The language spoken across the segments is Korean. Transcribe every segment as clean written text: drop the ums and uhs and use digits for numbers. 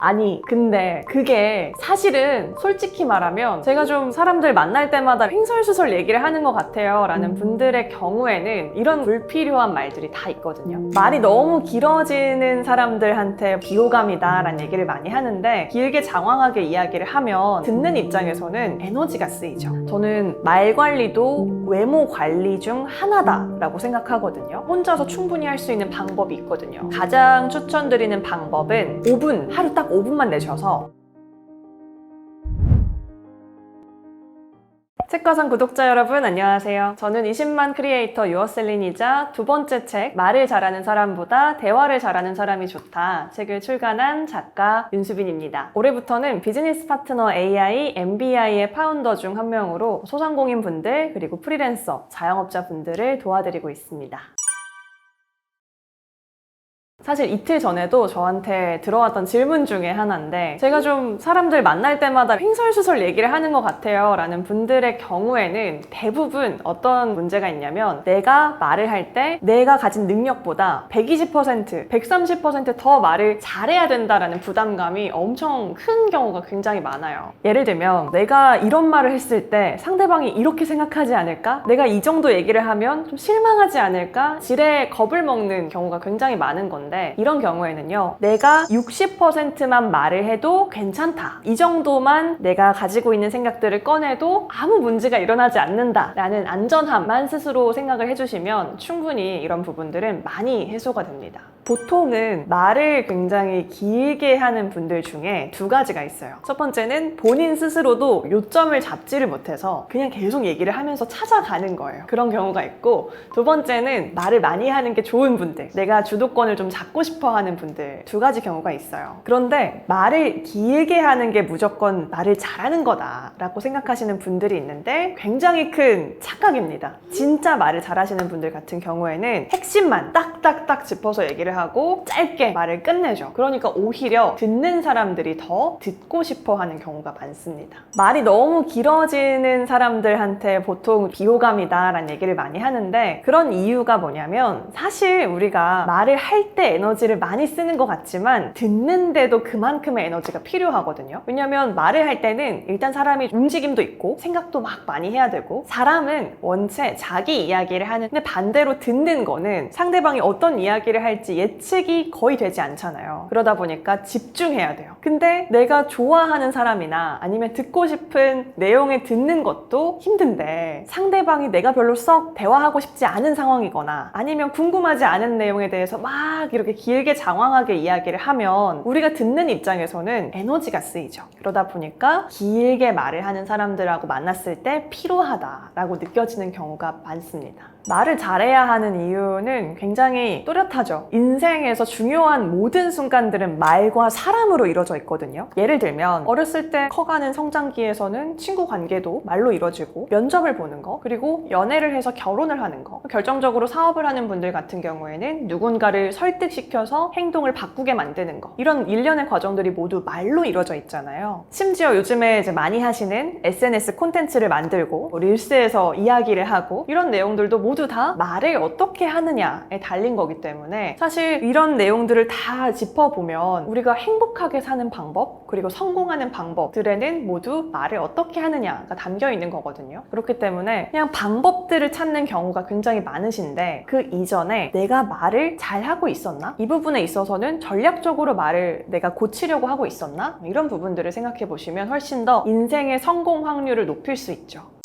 아니 근데 그게 사실은 솔직히 말하면 제가 좀 사람들 만날 때마다 횡설수설 얘기를 하는 것 같아요 라는 분들의 경우에는 이런 불필요한 말들이 다 있거든요. 말이 너무 길어지는 사람들한테 비호감이다 라는 얘기를 많이 하는데, 길게 장황하게 이야기를 하면 듣는 입장에서는 에너지가 쓰이죠. 저는 말 관리도 외모 관리 중 하나다 라고 생각하거든요. 혼자서 충분히 할 수 있는 방법이 있거든요. 가장 추천드리는 방법은 5분, 하루 딱 5분만 내셔서. 책과상 구독자 여러분 안녕하세요. 저는 20만 크리에이터 유어셀린이자 두 번째 책 말을 잘하는 사람보다 대화를 잘하는 사람이 좋다 책을 출간한 작가 윤수빈입니다. 올해부터는 비즈니스 파트너 AI MBI의 파운더 중 한 명으로 소상공인 분들 그리고 프리랜서, 자영업자 분들을 도와드리고 있습니다. 사실 이틀 전에도 저한테 들어왔던 질문 중에 하나인데, 제가 좀 사람들 만날 때마다 횡설수설 얘기를 하는 것 같아요 라는 분들의 경우에는 대부분 어떤 문제가 있냐면, 내가 말을 할 때 내가 가진 능력보다 120%, 130% 더 말을 잘해야 된다라는 부담감이 엄청 큰 경우가 굉장히 많아요. 예를 들면 내가 이런 말을 했을 때 상대방이 이렇게 생각하지 않을까? 내가 이 정도 얘기를 하면 좀 실망하지 않을까? 지레 겁을 먹는 경우가 굉장히 많은 건데, 이런 경우에는요, 내가 60%만 말을 해도 괜찮다, 이 정도만 내가 가지고 있는 생각들을 꺼내도 아무 문제가 일어나지 않는다 라는 안전함만 스스로 생각을 해주시면 충분히 이런 부분들은 많이 해소가 됩니다. 보통은 말을 굉장히 길게 하는 분들 중에 두 가지가 있어요. 첫 번째는 본인 스스로도 요점을 잡지를 못해서 그냥 계속 얘기를 하면서 찾아가는 거예요. 그런 경우가 있고, 두 번째는 말을 많이 하는 게 좋은 분들, 내가 주도권을 좀 잡고 싶어 하는 분들, 두 가지 경우가 있어요. 그런데 말을 길게 하는 게 무조건 말을 잘하는 거다라고 생각하시는 분들이 있는데 굉장히 큰 착각입니다. 진짜 말을 잘하시는 분들 같은 경우에는 핵심만 딱딱딱 짚어서 얘기를 하고 짧게 말을 끝내죠. 그러니까 오히려 듣는 사람들이 더 듣고 싶어 하는 경우가 많습니다. 말이 너무 길어지는 사람들한테 보통 비호감이다 라는 얘기를 많이 하는데, 그런 이유가 뭐냐면, 사실 우리가 말을 할 때 에너지를 많이 쓰는 것 같지만 듣는데도 그만큼의 에너지가 필요하거든요. 왜냐면 말을 할 때는 일단 사람이 움직임도 있고 생각도 막 많이 해야 되고, 사람은 원체 자기 이야기를 하는데 반대로 듣는 거는 상대방이 어떤 이야기를 할지 예측이 거의 되지 않잖아요. 그러다 보니까 집중해야 돼요. 근데 내가 좋아하는 사람이나 아니면 듣고 싶은 내용을 듣는 것도 힘든데, 상대방이 내가 별로 썩 대화하고 싶지 않은 상황이거나 아니면 궁금하지 않은 내용에 대해서 막 이렇게 길게 장황하게 이야기를 하면 우리가 듣는 입장에서는 에너지가 쓰이죠. 그러다 보니까 길게 말을 하는 사람들하고 만났을 때 피로하다라고 느껴지는 경우가 많습니다. 말을 잘해야 하는 이유는 굉장히 또렷하죠. 인생에서 중요한 모든 순간들은 말과 사람으로 이루어져 있거든요. 예를 들면 어렸을 때 커가는 성장기에서는 친구 관계도 말로 이루어지고, 면접을 보는 거, 그리고 연애를 해서 결혼을 하는 거, 결정적으로 사업을 하는 분들 같은 경우에는 누군가를 설득시켜서 행동을 바꾸게 만드는 거, 이런 일련의 과정들이 모두 말로 이루어져 있잖아요. 심지어 요즘에 이제 많이 하시는 SNS 콘텐츠를 만들고 릴스에서 이야기를 하고, 이런 내용들도 모두 다 말을 어떻게 하느냐에 달린 거기 때문에, 사실 이런 내용들을 다 짚어보면 우리가 행복하게 사는 방법, 그리고 성공하는 방법들에는 모두 말을 어떻게 하느냐가 담겨 있는 거거든요. 그렇기 때문에 그냥 방법들을 찾는 경우가 굉장히 많으신데, 그 이전에 내가 말을 잘하고 있었나? 이 부분에 있어서는 전략적으로 말을 내가 고치려고 하고 있었나? 이런 부분들을 생각해 보시면 훨씬 더 인생의 성공 확률을 높일 수 있죠.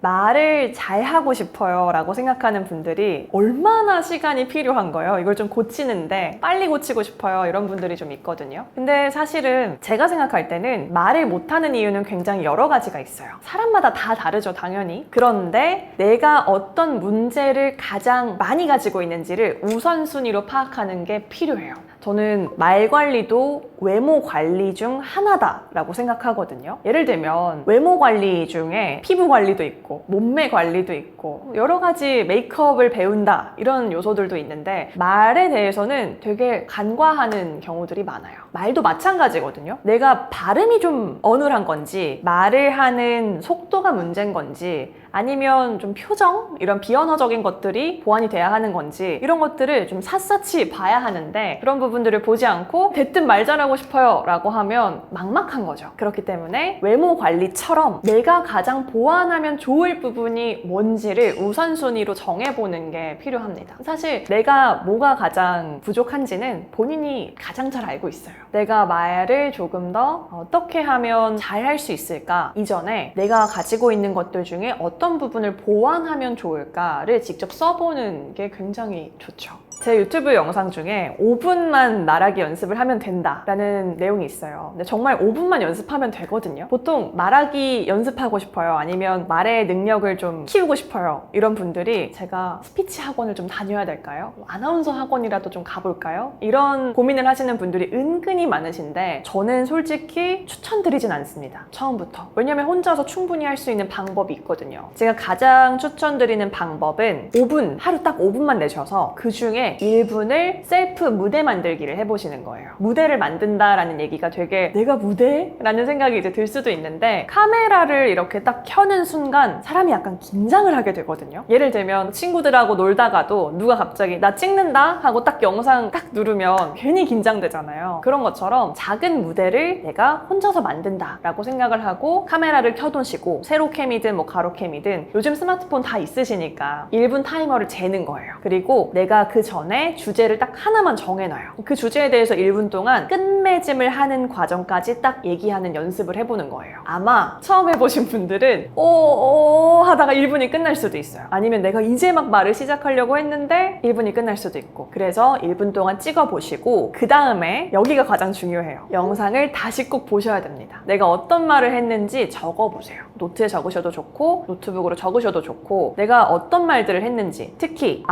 말을 잘하고 싶어요 라고 생각하는 분들이 얼마나 시간이 필요한 거예요. 이걸 좀 고치는데 빨리 고치고 싶어요, 이런 분들이 좀 있거든요. 근데 사실은 제가 생각할 때는 말을 못하는 이유는 굉장히 여러 가지가 있어요. 사람마다 다 다르죠, 당연히. 그런데 내가 어떤 문제를 가장 많이 가지고 있는지를 우선순위로 파악하는 게 필요해요. 저는 말 관리도 외모 관리 중 하나다라고 생각하거든요. 예를 들면 외모 관리 중에 피부 관리도 있고 몸매 관리도 있고 여러 가지 메이크업을 배운다, 이런 요소들도 있는데, 말에 대해서는 되게 간과하는 경우들이 많아요. 말도 마찬가지거든요. 내가 발음이 좀 어눌한 건지, 말을 하는 속도가 문제인 건지, 아니면 좀 표정? 이런 비언어적인 것들이 보완이 돼야 하는 건지 이런 것들을 좀 샅샅이 봐야 하는데 그런 부분들을 보지 않고 대뜸 말 잘하고 싶어요 라고 하면 막막한 거죠. 그렇기 때문에 외모 관리처럼 내가 가장 보완하면 좋을 부분이 뭔지를 우선순위로 정해보는 게 필요합니다. 사실 내가 뭐가 가장 부족한지는 본인이 가장 잘 알고 있어요. 내가 말을 조금 더 어떻게 하면 잘 할 수 있을까 이전에 내가 가지고 있는 것들 중에 어떤 부분을 보완하면 좋을까를 직접 써보는 게 굉장히 좋죠. 제 유튜브 영상 중에 5분만 말하기 연습을 하면 된다라는 내용이 있어요. 근데 정말 5분만 연습하면 되거든요. 보통 말하기 연습하고 싶어요. 아니면 말의 능력을 좀 키우고 싶어요. 이런 분들이 제가 스피치 학원을 좀 다녀야 될까요? 아나운서 학원이라도 좀 가볼까요? 이런 고민을 하시는 분들이 은근히 많으신데 저는 솔직히 추천드리진 않습니다. 처음부터. 왜냐면 혼자서 충분히 할 수 있는 방법이 있거든요. 제가 가장 추천드리는 방법은 5분, 하루 딱 5분만 내셔서 그 중에 1분을 셀프 무대 만들기를 해보시는 거예요. 무대를 만든다라는 얘기가 되게 내가 무대? 라는 생각이 이제 들 수도 있는데 카메라를 이렇게 딱 켜는 순간 사람이 약간 긴장을 하게 되거든요. 예를 들면 친구들하고 놀다가도 누가 갑자기 나 찍는다? 하고 딱 영상 딱 누르면 괜히 긴장되잖아요. 그런 것처럼 작은 무대를 내가 혼자서 만든다 라고 생각을 하고 카메라를 켜두시고 세로캠이든 뭐 가로캠이든 요즘 스마트폰 다 있으시니까 1분 타이머를 재는 거예요. 그리고 내가 그 전에 주제를 딱 하나만 정해놔요. 그 주제에 대해서 1분 동안 끝맺음을 하는 과정까지 딱 얘기하는 연습을 해보는 거예요. 아마 처음 해보신 분들은 하다가 1분이 끝날 수도 있어요. 아니면 내가 이제 막 말을 시작하려고 했는데 1분이 끝날 수도 있고. 그래서 1분 동안 찍어보시고 그 다음에 여기가 가장 중요해요. 영상을 다시 꼭 보셔야 됩니다. 내가 어떤 말을 했는지 적어보세요. 노트에 적으셔도 좋고 노트북으로 적으셔도 좋고 내가 어떤 말들을 했는지 특히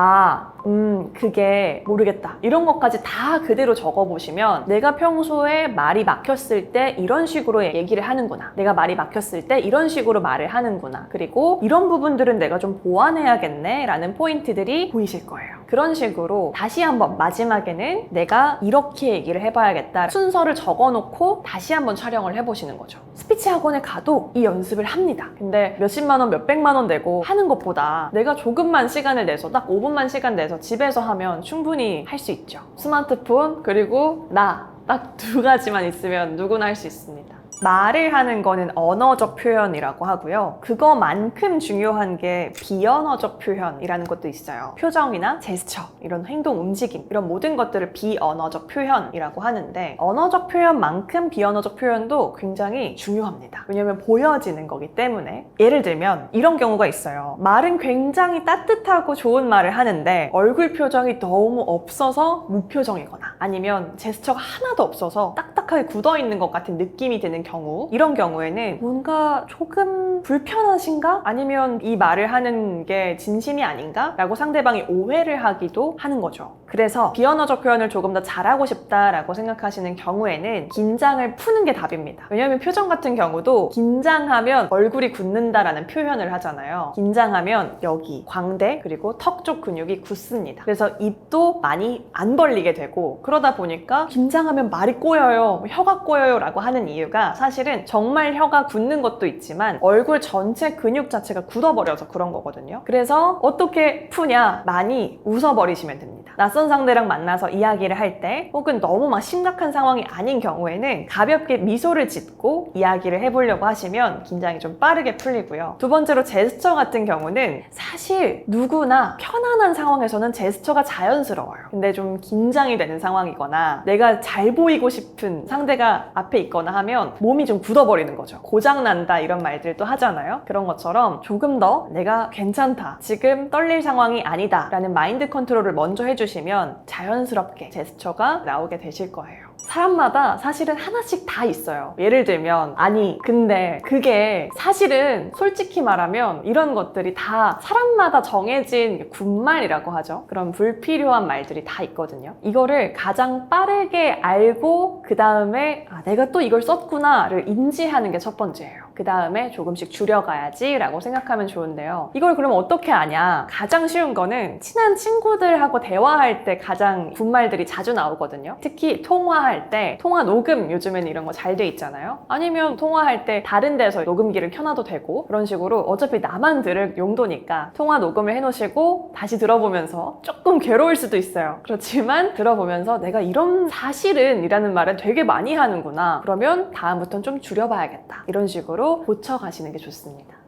그게 모르겠다 이런 것까지 다 그대로 적어보시면 내가 평소에 말이 막혔을 때 이런 식으로 얘기를 하는구나, 내가 말이 막혔을 때 이런 식으로 말을 하는구나, 그리고 이런 부분들은 내가 좀 보완해야겠네 라는 포인트들이 보이실 거예요. 그런 식으로 다시 한번 마지막에는 내가 이렇게 얘기를 해봐야겠다 순서를 적어놓고 다시 한번 촬영을 해보시는 거죠. 스피치 학원에 가도 이 연습을 합니다. 근데 몇십만 원, 몇백만 원 내고 하는 것보다 내가 조금만 시간을 내서 딱 5분만 시간 내서 집에서 하면 충분히 할 수 있죠. 스마트폰 그리고 나 딱 두 가지만 있으면 누구나 할 수 있습니다. 말을 하는 거는 언어적 표현이라고 하고요. 그거만큼 중요한 게 비언어적 표현이라는 것도 있어요. 표정이나 제스처, 이런 행동, 움직임, 이런 모든 것들을 비언어적 표현이라고 하는데 언어적 표현만큼 비언어적 표현도 굉장히 중요합니다. 왜냐면 보여지는 거기 때문에. 예를 들면 이런 경우가 있어요. 말은 굉장히 따뜻하고 좋은 말을 하는데 얼굴 표정이 너무 없어서 무표정이거나 아니면 제스처가 하나도 없어서 딱딱하게 굳어있는 것 같은 느낌이 드는 경우, 이런 경우에는 뭔가 조금 불편하신가? 아니면 이 말을 하는 게 진심이 아닌가? 라고 상대방이 오해를 하기도 하는 거죠. 그래서 비언어적 표현을 조금 더 잘하고 싶다라고 생각하시는 경우에는 긴장을 푸는 게 답입니다. 왜냐하면 표정 같은 경우도 긴장하면 얼굴이 굳는다라는 표현을 하잖아요. 긴장하면 여기 광대 그리고 턱 쪽 근육이 굳습니다. 그래서 입도 많이 안 벌리게 되고 그러다 보니까 긴장하면 말이 꼬여요, 혀가 꼬여요 라고 하는 이유가 사실은 정말 혀가 굳는 것도 있지만 얼굴 전체 근육 자체가 굳어버려서 그런 거거든요. 그래서 어떻게 푸냐? 많이 웃어버리시면 됩니다. 낯선 상대랑 만나서 이야기를 할 때 혹은 너무 막 심각한 상황이 아닌 경우에는 가볍게 미소를 짓고 이야기를 해보려고 하시면 긴장이 좀 빠르게 풀리고요. 두 번째로 제스처 같은 경우는 사실 누구나 편안한 상황에서는 제스처가 자연스러워요. 근데 좀 긴장이 되는 상황이거나 내가 잘 보이고 싶은 상대가 앞에 있거나 하면 몸이 좀 굳어버리는 거죠. 고장난다 이런 말들도 하잖아요. 그런 것처럼 조금 더 내가 괜찮다, 지금 떨릴 상황이 아니다 라는 마인드 컨트롤을 먼저 해주시면 자연스럽게 제스처가 나오게 되실 거예요. 사람마다 사실은 하나씩 다 있어요. 예를 들면 아니 근데 그게 사실은 솔직히 말하면 이런 것들이 다 사람마다 정해진 군말이라고 하죠. 그런 불필요한 말들이 다 있거든요. 이거를 가장 빠르게 알고 그 다음에 내가 또 이걸 썼구나를 인지하는 게 첫 번째예요. 그 다음에 조금씩 줄여가야지 라고 생각하면 좋은데요. 이걸 그러면 어떻게 아냐? 가장 쉬운 거는 친한 친구들하고 대화할 때 가장 분말들이 자주 나오거든요. 특히 통화할 때 통화 녹음 요즘에는 이런 거 잘 돼 있잖아요. 아니면 통화할 때 다른 데서 녹음기를 켜놔도 되고 그런 식으로 어차피 나만 들을 용도니까 통화 녹음을 해놓으시고 다시 들어보면서 조금 괴로울 수도 있어요. 그렇지만 들어보면서 내가 이런 사실은 이라는 말은 되게 많이 하는구나. 그러면 다음부터는 좀 줄여봐야겠다. 이런 식으로 고쳐가시는 게 좋습니다.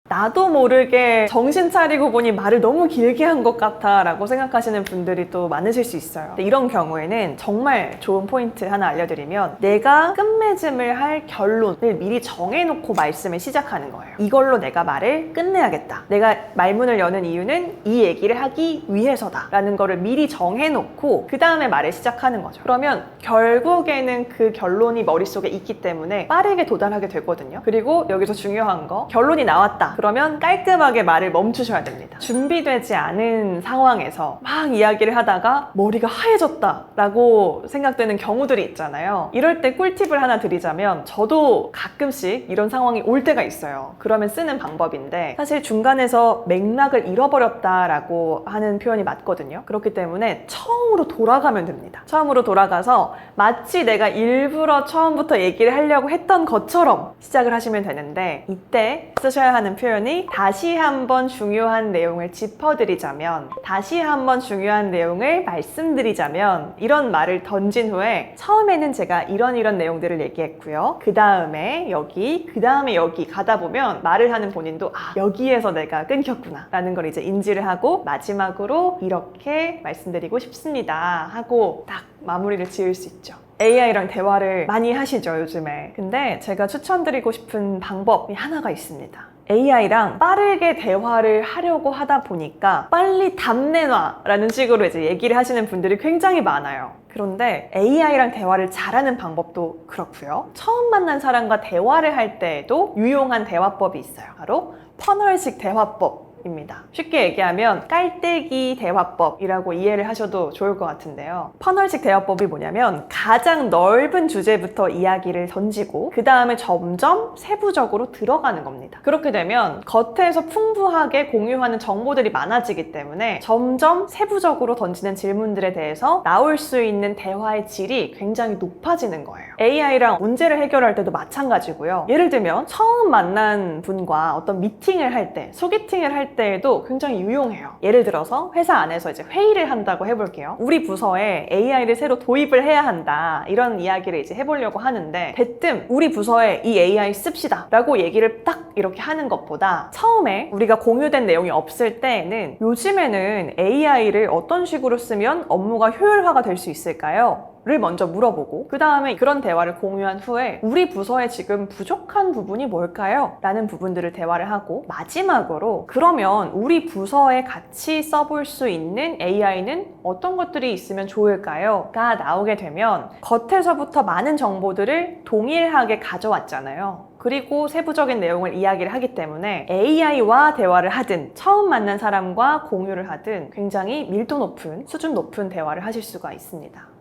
나도 모르게 정신 차리고 보니 말을 너무 길게 한 것 같아 라고 생각하시는 분들이 또 많으실 수 있어요. 근데 이런 경우에는 정말 좋은 포인트 하나 알려드리면 내가 끝맺음을 할 결론을 미리 정해놓고 말씀을 시작하는 거예요. 이걸로 내가 말을 끝내야겠다. 내가 말문을 여는 이유는 이 얘기를 하기 위해서다 라는 거를 미리 정해놓고 그 다음에 말을 시작하는 거죠. 그러면 결국에는 그 결론이 머릿속에 있기 때문에 빠르게 도달하게 되거든요. 그리고 여기서 중요한 거, 결론이 나왔다. 그러면 깔끔하게 말을 멈추셔야 됩니다. 준비되지 않은 상황에서 막 이야기를 하다가 머리가 하얘졌다 라고 생각되는 경우들이 있잖아요. 이럴 때 꿀팁을 하나 드리자면 저도 가끔씩 이런 상황이 올 때가 있어요. 그러면 쓰는 방법인데 사실 중간에서 맥락을 잃어버렸다라고 하는 표현이 맞거든요. 그렇기 때문에 처음으로 돌아가면 됩니다. 처음으로 돌아가서 마치 내가 일부러 처음부터 얘기를 하려고 했던 것처럼 시작을 하시면 되는데 이때 쓰셔야 하는 표현이 다시 한번 중요한 내용을 짚어드리자면, 다시 한번 중요한 내용을 말씀드리자면, 이런 말을 던진 후에 처음에는 제가 이런 내용들을 얘기했고요. 그 다음에 여기, 그 다음에 여기 가다 보면 말을 하는 본인도 여기에서 내가 끊겼구나 라는 걸 이제 인지를 하고 마지막으로 이렇게 말씀드리고 싶습니다 하고 딱 마무리를 지을 수 있죠. AI랑 대화를 많이 하시죠, 요즘에. 근데 제가 추천드리고 싶은 방법이 하나가 있습니다. AI랑 빠르게 대화를 하려고 하다 보니까 빨리 답 내놔 라는 식으로 이제 얘기를 하시는 분들이 굉장히 많아요. 그런데 AI랑 대화를 잘하는 방법도 그렇고요. 처음 만난 사람과 대화를 할 때에도 유용한 대화법이 있어요. 바로 퍼널식 대화법 입니다. 쉽게 얘기하면 깔때기 대화법이라고 이해를 하셔도 좋을 것 같은데요. 퍼널식 대화법이 뭐냐면 가장 넓은 주제부터 이야기를 던지고 그 다음에 점점 세부적으로 들어가는 겁니다. 그렇게 되면 겉에서 풍부하게 공유하는 정보들이 많아지기 때문에 점점 세부적으로 던지는 질문들에 대해서 나올 수 있는 대화의 질이 굉장히 높아지는 거예요. AI랑 문제를 해결할 때도 마찬가지고요. 예를 들면 처음 만난 분과 어떤 미팅을 할 때, 소개팅을 할 때에도 굉장히 유용해요. 예를 들어서 회사 안에서 이제 회의를 한다고 해볼게요. 우리 부서에 AI를 새로 도입을 해야 한다. 이런 이야기를 이제 해보려고 하는데 대뜸 우리 부서에 이 AI 씁시다 라고 얘기를 딱 이렇게 하는 것보다 처음에 우리가 공유된 내용이 없을 때에는 요즘에는 AI를 어떤 식으로 쓰면 업무가 효율화가 될 수 있을까요? 를 먼저 물어보고 그 다음에 그런 대화를 공유한 후에 우리 부서에 지금 부족한 부분이 뭘까요? 라는 부분들을 대화를 하고 마지막으로 그러면 우리 부서에 같이 써볼 수 있는 AI는 어떤 것들이 있으면 좋을까요? 가 나오게 되면 겉에서부터 많은 정보들을 동일하게 가져왔잖아요. 그리고 세부적인 내용을 이야기를 하기 때문에 AI와 대화를 하든 처음 만난 사람과 공유를 하든 굉장히 밀도 높은, 수준 높은 대화를 하실 수가 있습니다.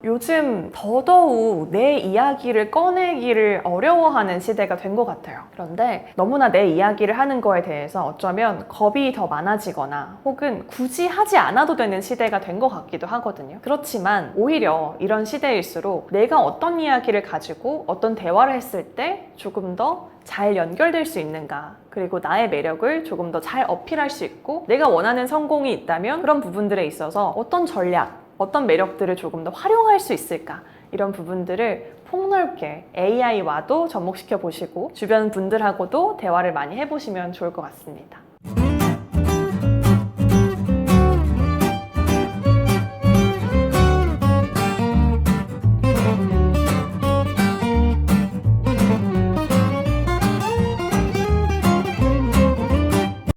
요즘 더더욱 내 이야기를 꺼내기를 어려워하는 시대가 된 것 같아요. 그런데 너무나 내 이야기를 하는 거에 대해서 어쩌면 겁이 더 많아지거나 혹은 굳이 하지 않아도 되는 시대가 된 것 같기도 하거든요. 그렇지만 오히려 이런 시대일수록 내가 어떤 이야기를 가지고 어떤 대화를 했을 때 조금 더 잘 연결될 수 있는가, 그리고 나의 매력을 조금 더 잘 어필할 수 있고 내가 원하는 성공이 있다면 그런 부분들에 있어서 어떤 전략, 어떤 매력들을 조금 더 활용할 수 있을까, 이런 부분들을 폭넓게 AI와도 접목시켜 보시고 주변 분들하고도 대화를 많이 해보시면 좋을 것 같습니다.